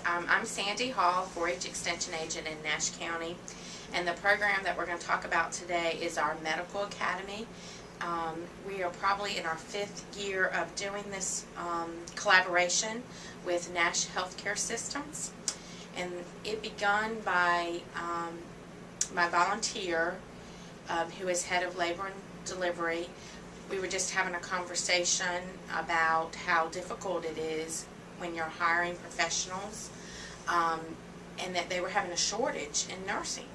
I'm Sandy Hall, 4-H Extension Agent in Nash County, and the program that we're going to talk about today is our Medical Academy. We are probably in our 5th year of doing this collaboration with Nash Healthcare Systems, and it begun by my volunteer who is head of labor and delivery. We were just having a conversation about how difficult it is when you're hiring professionals, and that they were having a shortage in nursing.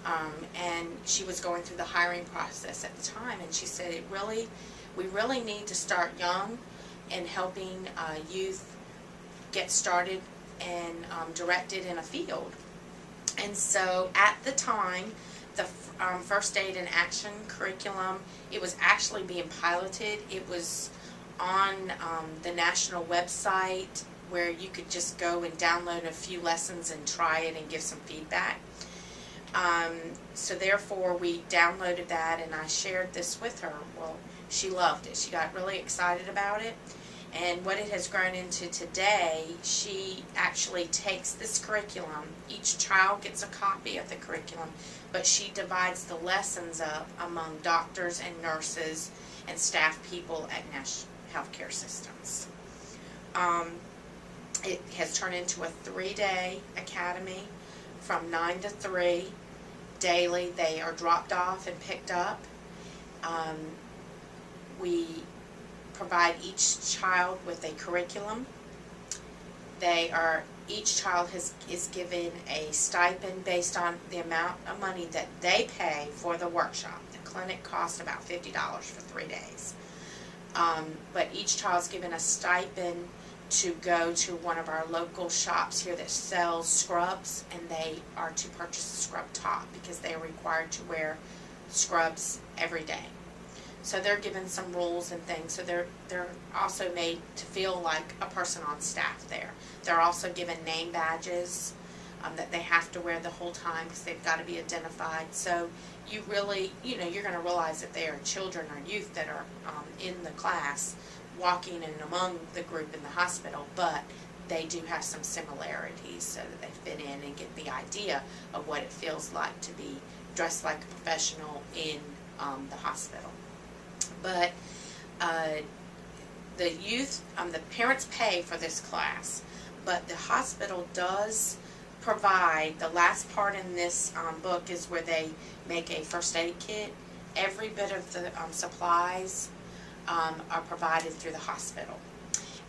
And she was going through the hiring process at the time, and she said, we really need to start young in helping youth get started and directed in a field. And so at the time, the First Aid in Action curriculum, it was actually being piloted. It was on the national website where you could just go and download a few lessons and try it and give some feedback. So therefore we downloaded that, and I shared this with her. Well, she loved it. She got really excited about it. And what it has grown into today, she actually takes this curriculum. Each child gets a copy of the curriculum, but she divides the lessons up among doctors and nurses and staff people at Nash Healthcare Systems. It has turned into a 3-day academy from 9 to 3 daily. They are dropped off and picked up. We provide each child with a curriculum. Each child is given a stipend based on the amount of money that they pay for the workshop. The clinic costs about $50 for 3 days. But each child is given a stipend to go to one of our local shops here that sells scrubs, and they are to purchase a scrub top because they are required to wear scrubs every day. So they're given some rules and things. So they're also made to feel like a person on staff there. They're also given name badges that they have to wear the whole time because they've got to be identified. So you really, you're going to realize that they are children or youth that are in the class, walking in among the group in the hospital, but they do have some similarities so that they fit in and get the idea of what it feels like to be dressed like a professional in the hospital. But the youth, the parents pay for this class, but the hospital does provide, the last part in this book is where they make a first aid kit. Every bit of the supplies are provided through the hospital,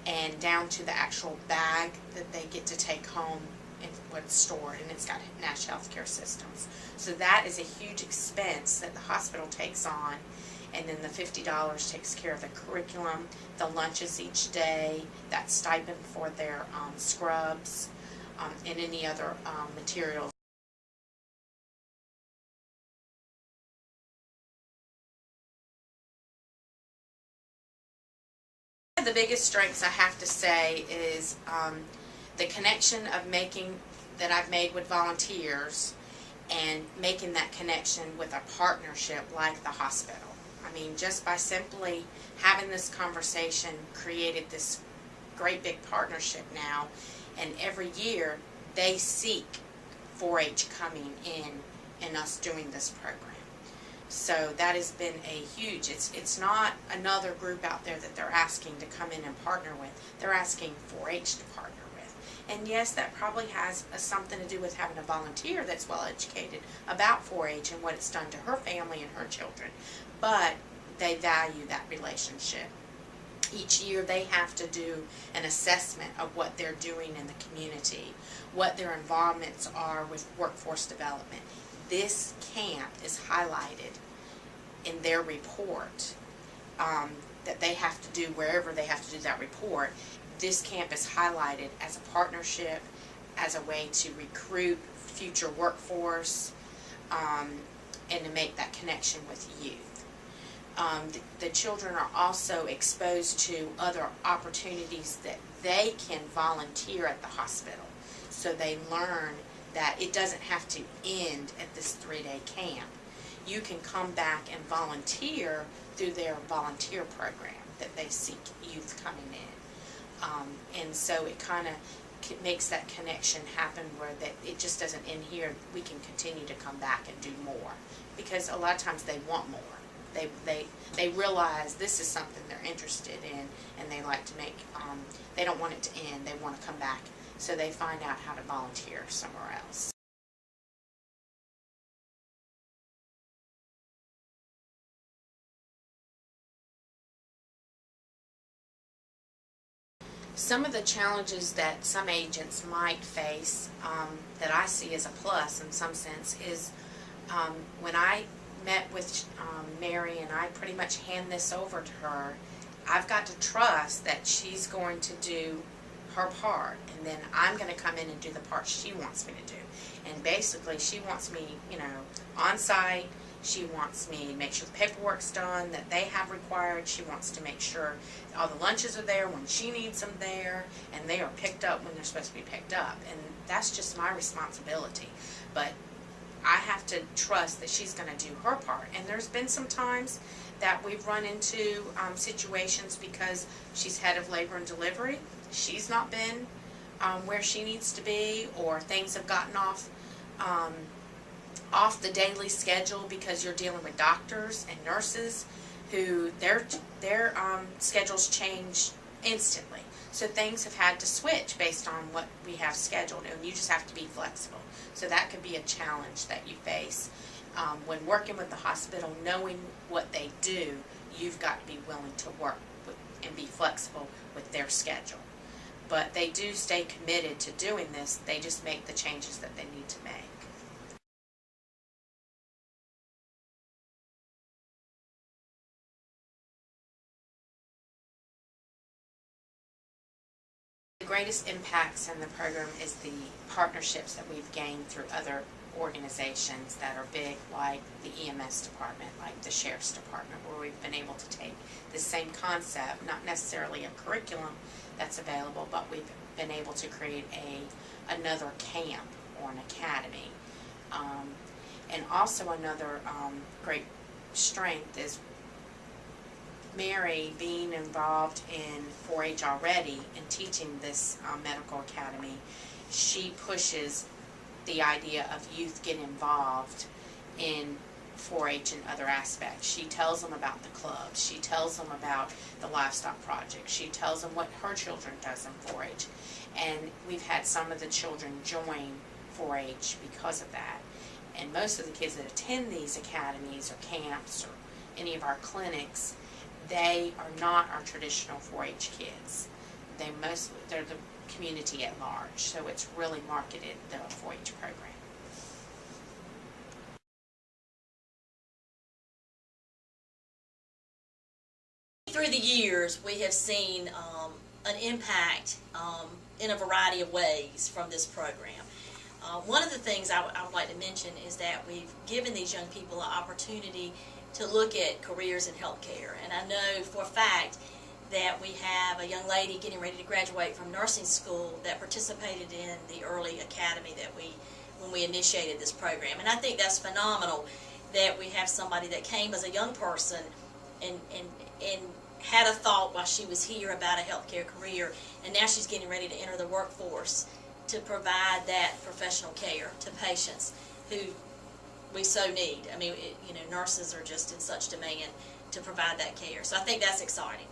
and down to the actual bag that they get to take home and what's stored, and it's got Nash Healthcare Systems. So that is a huge expense that the hospital takes on, and then the $50 takes care of the curriculum, the lunches each day, that stipend for their scrubs, and any other materials. The biggest strengths, I have to say, is the connection that I've made with volunteers, and making that connection with a partnership like the hospital. I mean, just by simply having this conversation created this great big partnership now, and every year they seek 4-H coming in and us doing this program. So that has been a huge, it's not another group out there that they're asking to come in and partner with. They're asking 4-H to partner with. And yes, that probably has something to do with having a volunteer that's well educated about 4-H and what it's done to her family and her children. But they value that relationship. Each year they have to do an assessment of what they're doing in the community, what their involvements are with workforce development. This camp is highlighted in their report that they have to do wherever they have to do that report. This camp is highlighted as a partnership, as a way to recruit future workforce, and to make that connection with youth. The children are also exposed to other opportunities that they can volunteer at the hospital. So they learn that it doesn't have to end at this 3-day camp. You can come back and volunteer through their volunteer program that they seek youth coming in. And so it kind of makes that connection happen where that it just doesn't end here. We can continue to come back and do more, because a lot of times they want more. They realize this is something they're interested in, and they like to make, they don't want it to end. They want to come back, so they find out how to volunteer somewhere else. Some of the challenges that some agents might face, that I see as a plus in some sense, is when I met with Mary and I pretty much hand this over to her, I've got to trust that she's going to do her part, and then I'm going to come in and do the part she wants me to do. And basically she wants me, on site. She wants me to make sure the paperwork's done that they have required. She wants to make sure all the lunches are there when she needs them there, and they are picked up when they're supposed to be picked up. And that's just my responsibility. But I have to trust that she's going to do her part. And there's been some times that we've run into situations because she's head of labor and delivery. She's not been where she needs to be, or things have gotten off the daily schedule because you're dealing with doctors and nurses who their schedules change instantly. So things have had to switch based on what we have scheduled, and you just have to be flexible. So that could be a challenge that you face. When working with the hospital, knowing what they do, you've got to be willing to work with and be flexible with their schedule. But they do stay committed to doing this. They just make the changes that they need to make. The greatest impacts in the program is the partnerships that we've gained through other organizations that are big, like the EMS department, like the Sheriff's Department, where we've been able to take the same concept, not necessarily a curriculum that's available, but we've been able to create another camp or an academy. And also another great strength is Mary being involved in 4-H already and teaching this medical academy. She pushes the idea of youth getting involved in 4-H and other aspects. She tells them about the clubs. She tells them about the livestock project. She tells them what her children does in 4-H. And we've had some of the children join 4-H because of that. And most of the kids that attend these academies or camps or any of our clinics, they are not our traditional 4-H kids. They're the community at large, so it's really marketed, the 4-H program. Through the years, we have seen an impact in a variety of ways from this program. One of the things I would like to mention is that we've given these young people an opportunity to look at careers in healthcare. And I know for a fact that we have a young lady getting ready to graduate from nursing school that participated in the early academy that when we initiated this program. And I think that's phenomenal that we have somebody that came as a young person and had a thought while she was here about a healthcare career, and now she's getting ready to enter the workforce to provide that professional care to patients who we so need. I mean, nurses are just in such demand to provide that care. So I think that's exciting.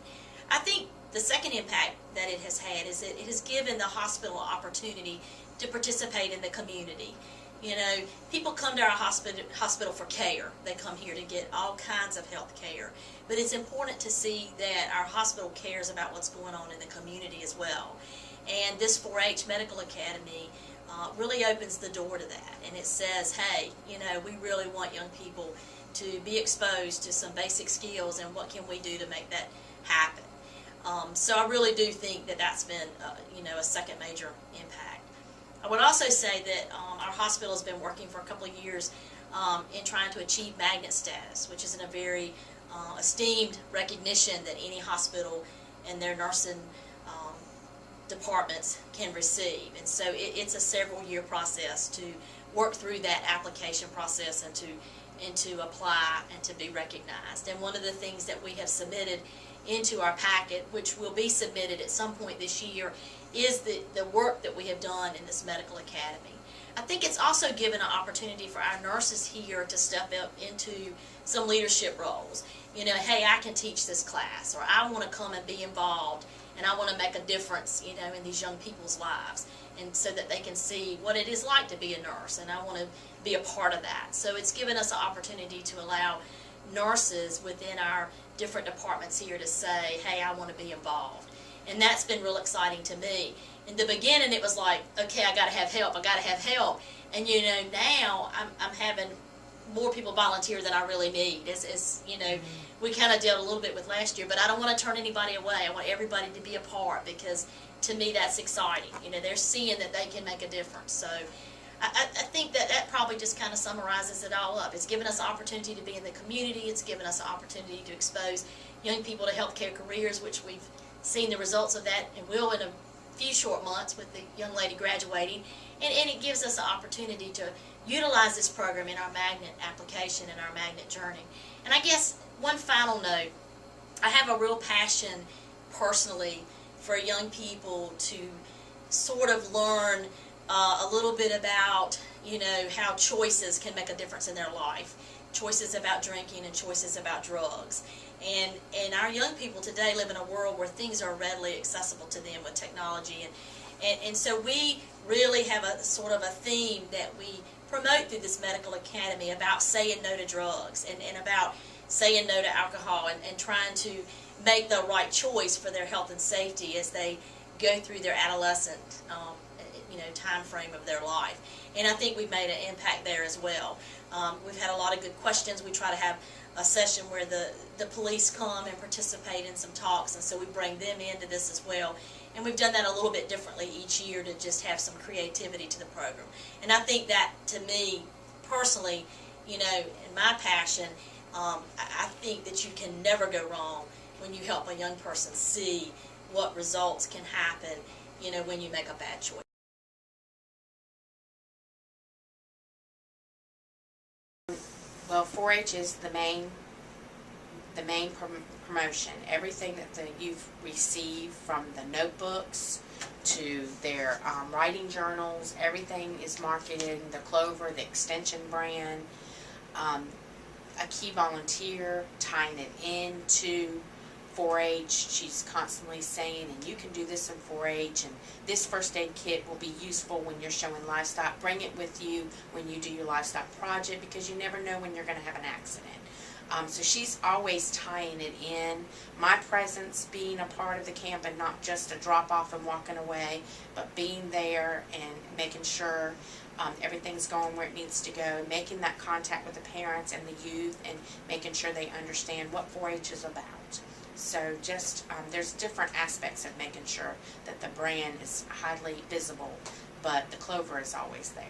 I think the second impact that it has had is that it has given the hospital an opportunity to participate in the community. People come to our hospital for care. They come here to get all kinds of health care. But it's important to see that our hospital cares about what's going on in the community as well. And this 4-H Medical Academy really opens the door to that. And it says, hey, we really want young people to be exposed to some basic skills, and what can we do to make that happen. So I really do think that that's been, a second major impact. I would also say that our hospital has been working for a couple of years in trying to achieve magnet status, which is a very esteemed recognition that any hospital and their nursing departments can receive. And so it's a several-year process to work through that application process and to and to apply and to be recognized. And one of the things that we have submitted into our packet, which will be submitted at some point this year, is the work that we have done in this medical academy. I think it's also given an opportunity for our nurses here to step up into some leadership roles. You know, hey, I can teach this class, or I want to come and be involved, and I want to make a difference, you know, in these young people's lives, and so that they can see what it is like to be a nurse, and I want to be a part of that. So it's given us an opportunity to allow nurses within our different departments here to say, hey, I want to be involved. And that's been real exciting to me. In the beginning, it was like, okay, I got to have help, I got to have help. And you know, now I'm having more people volunteer than I really need. As you know, we kind of dealt a little bit with last year, but I don't want to turn anybody away. I want everybody to be a part, because to me that's exciting. You know, they're seeing that they can make a difference. So I think that probably just kind of summarizes it all up. It's given us an opportunity to be in the community. It's given us an opportunity to expose young people to healthcare careers, which we've seen the results of that and will in a few short months with the young lady graduating. And it gives us an opportunity to utilize this program in our magnet application and our magnet journey. And I guess one final note, I have a real passion personally for young people to sort of learn a little bit about, you know, how choices can make a difference in their life. Choices about drinking and choices about drugs. And our young people today live in a world where things are readily accessible to them with technology. And so we really have a sort of a theme that we promote through this medical academy about saying no to drugs and about saying no to alcohol and trying to make the right choice for their health and safety as they go through their adolescent time frame of their life. And I think we've made an impact there as well. We've had a lot of good questions. We try to have a session where the police come and participate in some talks, and so we bring them into this as well. And we've done that a little bit differently each year to just have some creativity to the program. And I think that, to me, personally, you know, in my passion, I think that you can never go wrong when you help a young person see what results can happen, you know, when you make a bad choice. Well, 4-H is the main promotion. Everything that you've received, from the notebooks to their writing journals, everything is marketed. The Clover, the extension brand, a key volunteer tying it into 4-H. She's constantly saying, and you can do this in 4-H, and this first aid kit will be useful when you're showing livestock. Bring it with you when you do your livestock project, because you never know when you're going to have an accident. So she's always tying it in. My presence, being a part of the camp and not just a drop off and walking away, but being there and making sure everything's going where it needs to go, making that contact with the parents and the youth, and making sure they understand what 4-H is about. So just, there's different aspects of making sure that the brand is highly visible, but the Clover is always there.